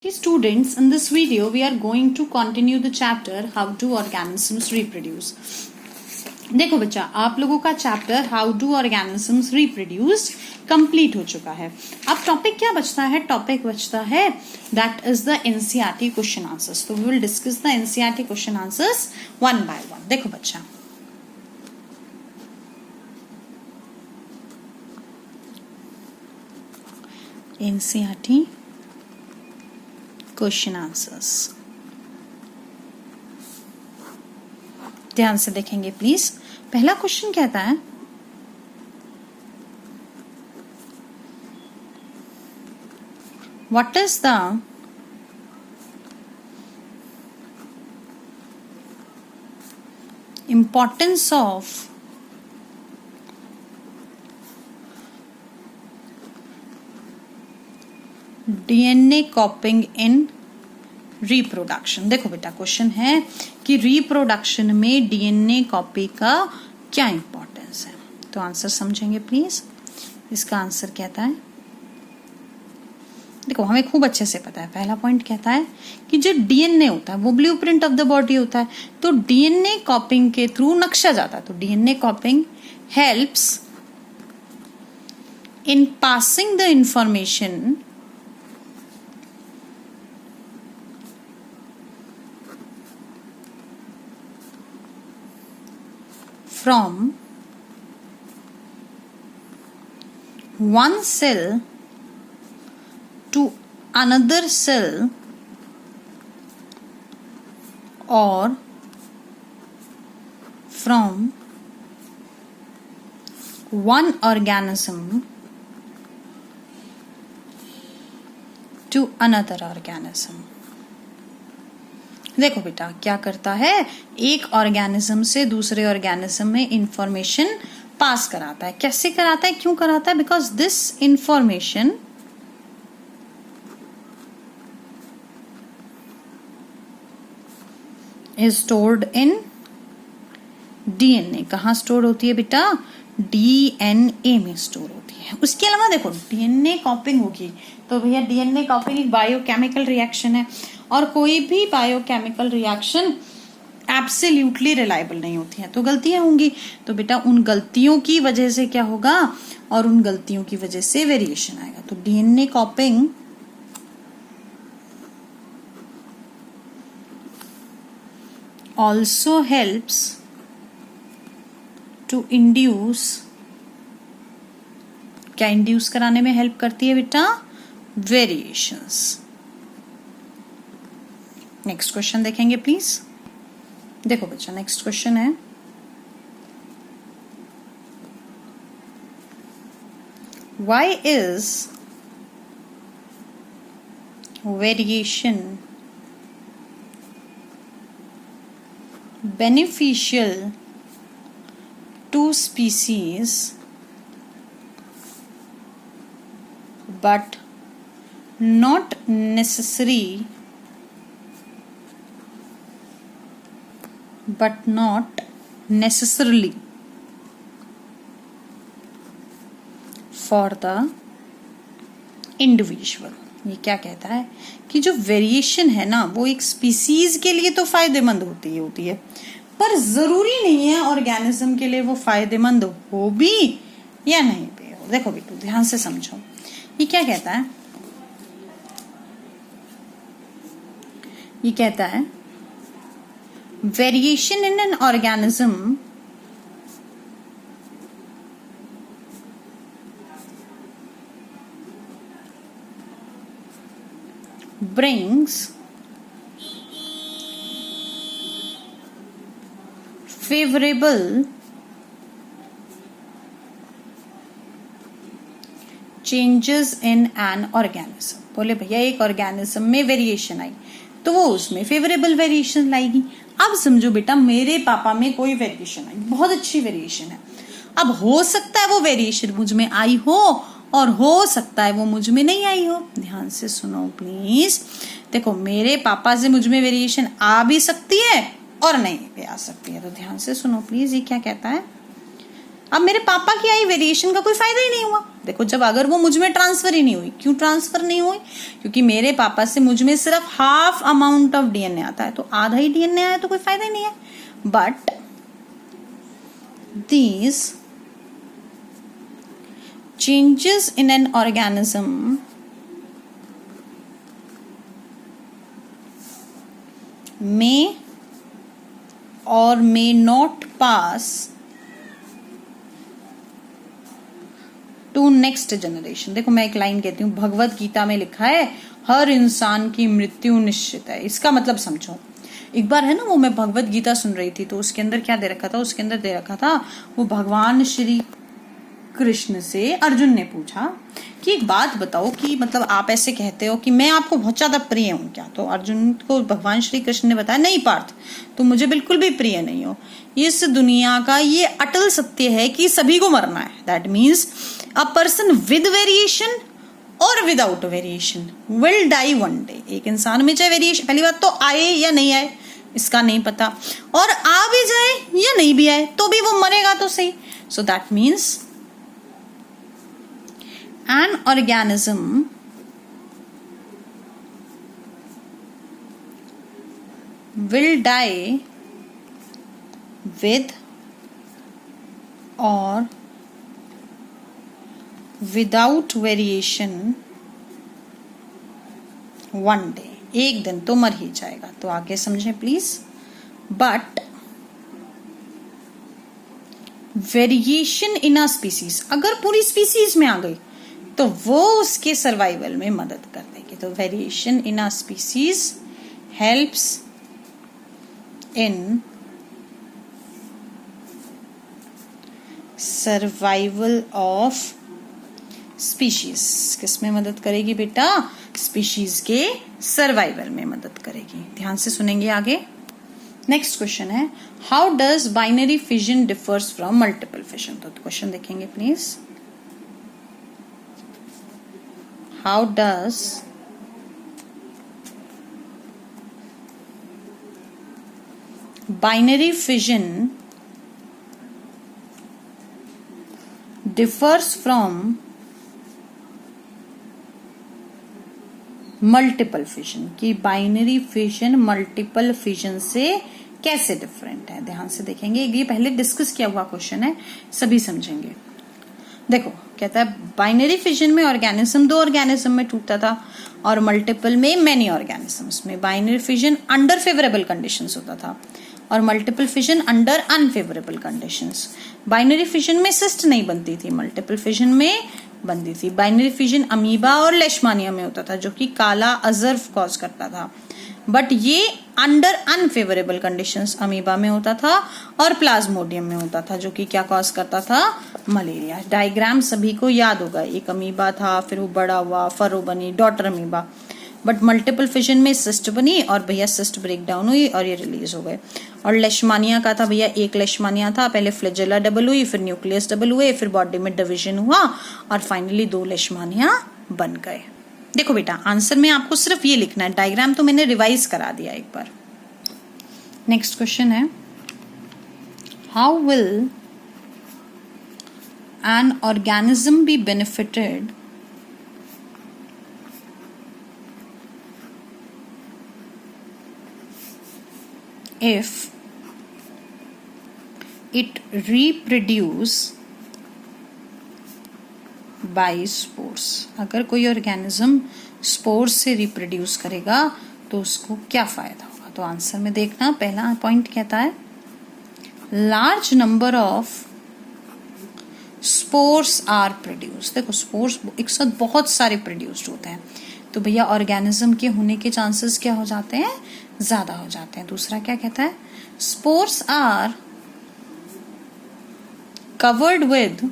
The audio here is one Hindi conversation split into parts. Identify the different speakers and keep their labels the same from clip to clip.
Speaker 1: Okay, students, in this video we are going to continue the chapter how do organisms reproduce. देखो बच्चा, आप लोगों का chapter how do organisms reproduce complete हो चुका है. अब टॉपिक क्या बचता है? टॉपिक बचता है that is the NCERT question answers. तो we will discuss the NCERT question answers one by one. देखो बच्चा, एनसीईआरटी क्वेश्चन आंसर्स ध्यान से देखेंगे प्लीज. पहला क्वेश्चन कहता है what is the importance of DNA कॉपिंग in reproduction. देखो बेटा, क्वेश्चन है कि रिप्रोडक्शन में डीएनए कॉपी का क्या इंपॉर्टेंस है. तो आंसर समझेंगे प्लीज. इसका आंसर कहता है, देखो हमें खूब अच्छे से पता है. पहला पॉइंट कहता है कि जो डीएनए होता है वो ब्लूप्रिंट ऑफ द बॉडी होता है. तो डीएनए कॉपिंग के थ्रू नक्शा जाता है. तो DNA कॉपिंग helps in passing the information from one cell to another cell or from one organism to another organism. देखो बेटा, क्या करता है, एक ऑर्गेनिज्म से दूसरे ऑर्गेनिज्म में इंफॉर्मेशन पास कराता है. कैसे कराता है, क्यों कराता है? Because this information is stored in DNA. कहाँ स्टोर होती है बेटा? डीएनए में स्टोर होती है. उसके अलावा देखो, डीएनए कॉपिंग होगी तो भैया डीएनए कॉपिंग एक बायोकेमिकल रिएक्शन है और कोई भी बायोकेमिकल रिएक्शन एब्सोल्युटली रिलायबल नहीं होती है. तो गलतियां होंगी. तो बेटा उन गलतियों की वजह से क्या होगा, और उन गलतियों की वजह से वेरिएशन आएगा. तो DNA copying also helps to induce. क्या इंड्यूस कराने में हेल्प करती है बेटा? वेरिएशंस. नेक्स्ट क्वेश्चन देखेंगे प्लीज. देखो बच्चा, नेक्स्ट क्वेश्चन है why is variation beneficial to species but not necessarily for the individual. ये क्या कहता है कि जो वेरिएशन है ना, वो एक स्पीसीज के लिए तो फायदेमंद होती है पर जरूरी नहीं है ऑर्गेनिज्म के लिए वो फायदेमंद हो भी या नहीं भी हो. देखो बेटू, ध्यान से समझो. ये क्या कहता है? ये कहता है variation in an organism brings favorable changes in an organism. बोले भैया एक ऑर्गेनिज्म में वेरिएशन आई तो वो उसमें फेवरेबल वेरिएशन लाएगी. अब समझो बेटा, मेरे पापा में कोई वेरिएशन आई, बहुत अच्छी वेरिएशन है. अब हो सकता है वो वेरिएशन मुझ में आई हो और हो सकता है वो मुझ में नहीं आई हो. ध्यान से सुनो प्लीज. देखो, मेरे पापा से मुझ में वेरिएशन आ भी सकती है और नहीं भी आ सकती है. तो ध्यान से सुनो प्लीज. ये क्या कहता है, अब मेरे पापा की आई वेरिएशन का कोई फायदा ही नहीं हुआ. देखो जब अगर वो मुझ में ट्रांसफर ही नहीं हुई, क्यों ट्रांसफर नहीं हुई? क्योंकि मेरे पापा से मुझ में सिर्फ हाफ अमाउंट ऑफ डीएनए आता है, तो आधा ही डीएनए आया तो कोई फायदा ही नहीं है. But these changes in an organism may or may not pass to next generation. देखो मैं एक लाइन कहती हूँ, भगवत गीता में लिखा है हर इंसान की मृत्यु निश्चित है. इसका मतलब समझो. एक बार है ना, वो मैं भगवत गीता सुन रही थी, तो उसके अंदर क्या दे रखा था, उसके अंदर दे रखा था, वो भगवान श्री कृष्ण से अर्जुन ने पूछा कि एक बात बताओ कि मतलब आप ऐसे कहते हो कि मैं आपको बहुत ज्यादा प्रिय हूं क्या? तो अर्जुन को भगवान श्री कृष्ण ने बताया, नहीं पार्थ, तुम मुझे बिल्कुल भी प्रिय नहीं हो. इस दुनिया का ये अटल सत्य है कि सभी को मरना है. That means a person with variation और without variation will die one day. एक इंसान में चाहे वेरिएशन, पहली बात तो आए या नहीं आए इसका नहीं पता, और आ भी जाए या नहीं भी आए तो भी वो मरेगा तो सही. So that means an organism will die with or without variation one day. एक दिन तो मर ही जाएगा. तो आगे समझें please. But variation in a species, अगर पूरी स्पीसीज में आ गई तो वो उसके सर्वाइवल में मदद कर देगी. तो variation in a species helps in survival of species. किस में मदद करेगी बेटा? स्पीशीज के सर्वाइवल में मदद करेगी. ध्यान से सुनेंगे आगे. नेक्स्ट क्वेश्चन है, how does binary fission differs from multiple fission. तो क्वेश्चन देखेंगे please. How does binary fission differs from multiple fission? कि बाइनरी फिजन मल्टीपल फिजन से कैसे डिफरेंट है? ध्यान से देखेंगे. ये पहले डिस्कस किया हुआ क्वेश्चन है, सभी समझेंगे. देखो कहता है बाइनरी फिजन में ऑर्गेनिज्म दो ऑर्गेनिज्म में टूटता था और मल्टीपल में मेनी ऑर्गेनिजम्स में. Binary fission under favourable conditions होता था और multiple fission under unfavourable conditions. Binary fission में सिस्ट नहीं बनती थी, मल्टीपल फिजन में बनती थी. बाइनरी फिजन अमीबा और लेशमानिया में होता था जो कि काला अजर्व कॉज करता था. बट ये अंडर अनफेवरेबल कंडीशंस अमीबा में होता था और प्लाज्मोडियम में होता था जो कि क्या कॉज करता था? मलेरिया. डायग्राम सभी को याद होगा. एक अमीबा था, फिर वो बड़ा हुआ, फरो बनी, daughter amoeba. But multiple fission में सिस्ट बनी और भैया सिस्ट ब्रेक डाउन हुई और ये रिलीज हो गए. और लेशमानिया का था भैया, एक लेशमानिया था, पहले फ्लैजेला डबल हुई, फिर न्यूक्लियस डबल हुए, फिर बॉडी में डिवीजन हुआ और फाइनली दो लेशमानिया बन गए. देखो बेटा आंसर में आपको सिर्फ ये लिखना है, डायग्राम तो मैंने रिवाइज करा दिया एक बार. नेक्स्ट क्वेश्चन है, how will an organism be benefited if it reproduce by spores. अगर कोई ऑर्गेनिज्म स्पोर्स से रिप्रोड्यूस करेगा तो उसको क्या फायदा होगा? तो आंसर में देखना, पहला पॉइंट कहता है large number of spores are produce. देखो स्पोर्स एक साथ बहुत सारे प्रोड्यूस्ड होते हैं तो भैया ऑर्गेनिज्म के होने के चांसेस क्या हो जाते हैं? ज्यादा हो जाते हैं. दूसरा क्या कहता है? Spores are covered with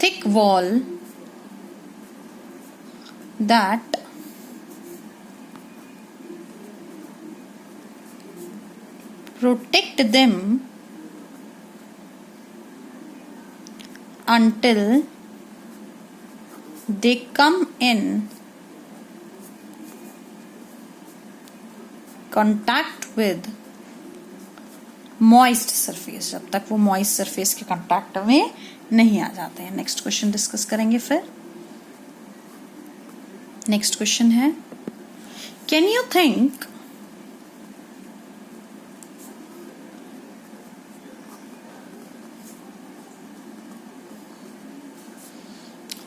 Speaker 1: thick wall that protect them until they come in contact with moist surface, जब तक वो मॉइस्ट सरफेस के कांटेक्ट में नहीं आ जाते हैं। नेक्स्ट क्वेश्चन डिस्कस करेंगे फिर। नेक्स्ट क्वेश्चन है, can you think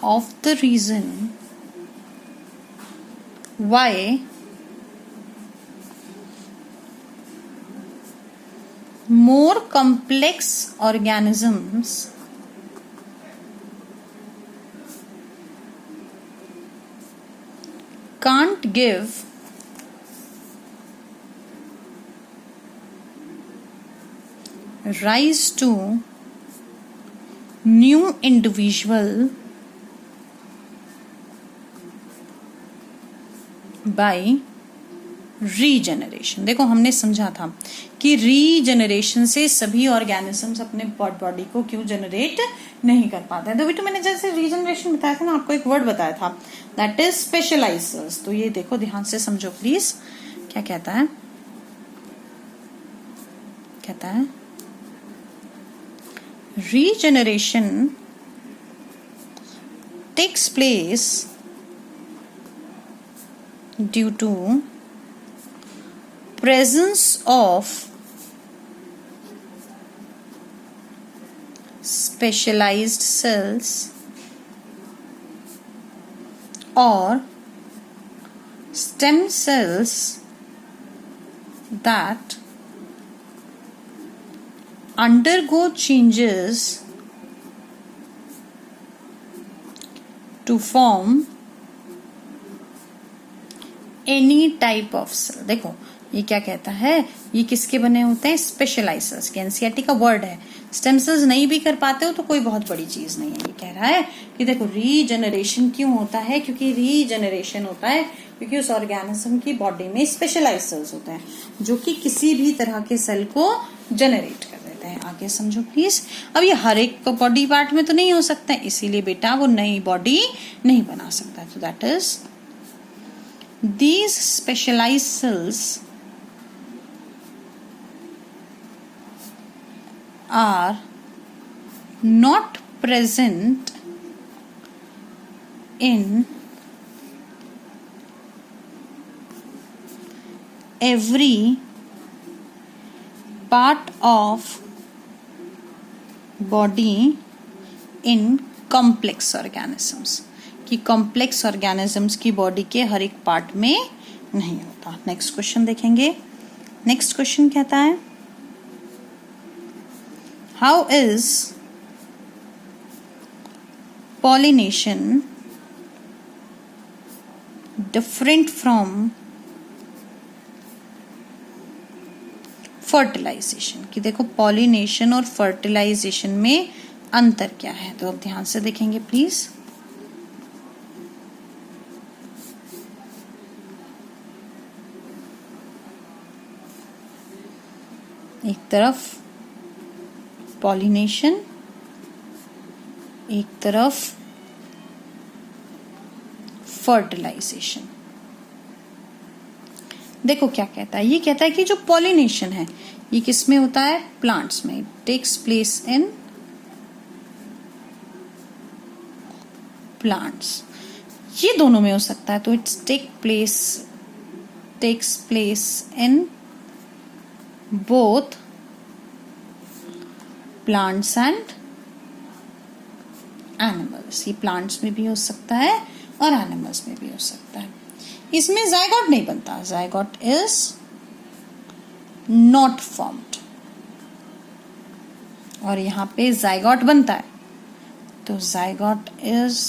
Speaker 1: of the reason why more complex organisms can't give rise to new individual by regeneration. देखो हमने समझा था कि रीजेनरेशन से सभी ऑर्गेनिजम्स अपने बॉडी को क्यों जनरेट नहीं कर पाते हैं। तो बेटा मैंने जैसे रीजेनरेशन बताया था ना, आपको एक वर्ड बताया था, दैट इज स्पेशलाइजर्स। तो ये देखो ध्यान से समझो प्लीज, क्या कहता है, कहता है regeneration takes place due to presence of specialized cells or stem cells that undergo changes to form any type of cell. देखो ये क्या कहता है, ये किसके बने होते हैं, स्पेशलाइजर्स के। एनसीईआरटी का वर्ड है। स्टेम सेल्स नहीं भी कर पाते हो तो कोई बहुत बड़ी चीज नहीं है। ये कह रहा है कि देखो रीजनरेशन क्यों होता है, क्योंकि रीजनरेशन होता है क्योंकि उस ऑर्गेनिज्म की बॉडी में स्पेशलाइज्ड सेल्स होते हैं जो कि किसी भी तरह के सेल को जनरेट कर देते हैं। आगे समझो प्लीज। अब ये हर एक बॉडी पार्ट में तो नहीं हो सकता है, इसीलिए बेटा वो नई बॉडी नहीं बना सकता। तो that is these specialized cells are not present in every part of body in complex organisms, कि कॉम्प्लेक्स ऑर्गेनिजम्स की बॉडी के हर एक पार्ट में नहीं होता। नेक्स्ट क्वेश्चन देखेंगे। नेक्स्ट क्वेश्चन कहता है, how is pollination different from fertilisation. कि देखो पॉलिनेशन और फर्टिलाइजेशन में अंतर क्या है। तो अब ध्यान से देखेंगे प्लीज। एक तरफ पॉलिनेशन, एक तरफ फर्टिलाइजेशन। देखो क्या कहता है, ये कहता है कि जो पॉलिनेशन है ये किस में होता है, प्लांट्स में। टेक्स प्लेस इन प्लांट्स, ये दोनों में हो सकता है। तो it's takes place in both plants and animals। ये plants में भी हो सकता है और animals में भी हो सकता है। इसमें zygote नहीं बनता, zygote is not formed। और यहाँ पे zygote बनता है, तो zygote is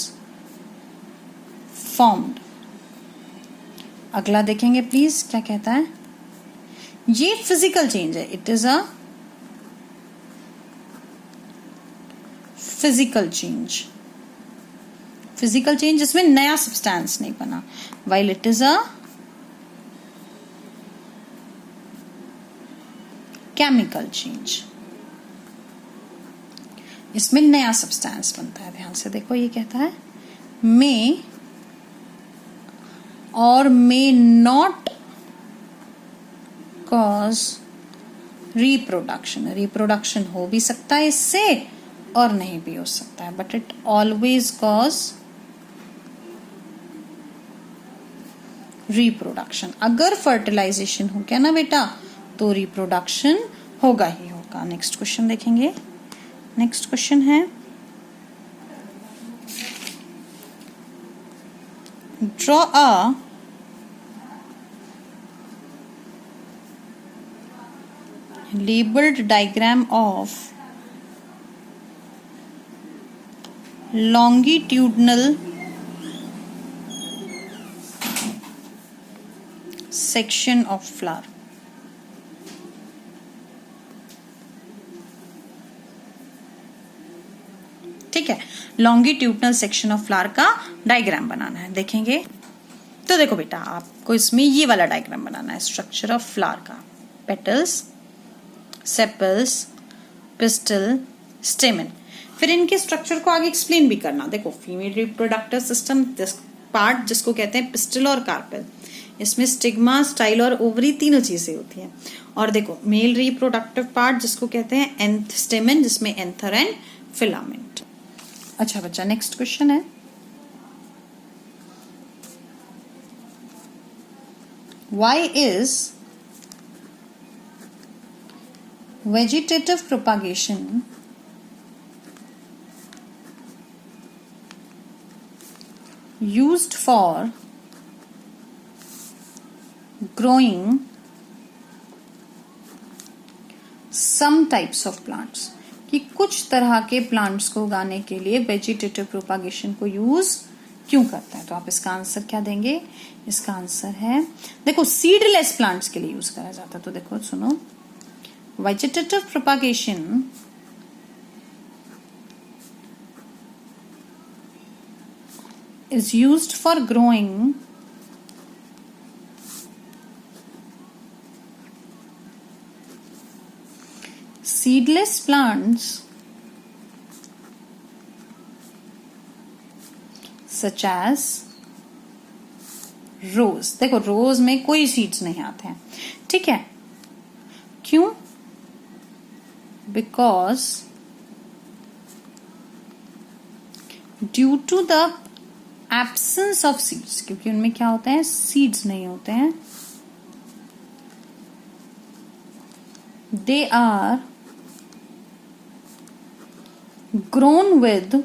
Speaker 1: formed। अगला देखेंगे प्लीज, क्या कहता है, ये फिजिकल चेंज है। It is a physical change. Physical change जिसमें नया सब्सटेंस नहीं बना, while it is a chemical change. इसमें नया सब्सटेंस बनता है। ध्यान से देखो, ये कहता है मे और मे नॉट cause रिप्रोडक्शन हो भी सकता है इससे और नहीं भी हो सकता है, but it always cause reproduction. अगर फर्टिलाइजेशन हो गया ना बेटा तो रिप्रोडक्शन होगा ही होगा। नेक्स्ट क्वेश्चन देखेंगे। नेक्स्ट क्वेश्चन है draw a labeled diagram of longitudinal section of flower। ठीक है, लॉन्गिट्यूडनल सेक्शन ऑफ फ्लावर का डायग्राम बनाना है। देखेंगे तो देखो बेटा, आपको इसमें ये वाला डायग्राम बनाना है स्ट्रक्चर ऑफ फ्लावर का। Petals, sepals, pistol, स्टेमन। फिर इनके स्ट्रक्चर को आगे एक्सप्लेन भी करना। देखो फीमेल रिप्रोडक्टिव सिस्टम पार्ट जिसको कहते हैं पिस्टल और कार्पेल, इसमें स्टिग्मा, स्टाइल और ओवरी तीनों चीजें होती हैं। और देखो मेल रिप्रोडक्टिव पार्ट जिसको कहते हैं स्टेमन, जिसमें एंथर एंड फिलामेंट। अच्छा बच्चा, नेक्स्ट क्वेश्चन है why is vegetative propagation used for growing some types of plants, कि कुछ तरह के प्लांट्स को उगाने के लिए वेजिटेटिव प्रोपागेशन को यूज क्यों करता है। तो आप इसका आंसर क्या देंगे? इसका आंसर है देखो सीडलेस प्लांट्स के लिए यूज करा जाता है। तो देखो सुनो, vegetative propagation is used for growing seedless plants such as रोज। देखो रोज में कोई सीड्स नहीं आते हैं, ठीक है, क्यों? Because due to the absence of seeds, क्योंकि उनमें क्या होते हैं, सीड्स नहीं होते हैं, they are grown with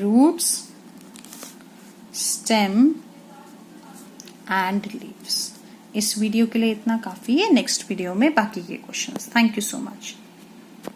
Speaker 1: roots, stem and leaves। इस वीडियो के लिए इतना काफी है। नेक्स्ट वीडियो में बाकी के questions. Thank you so much.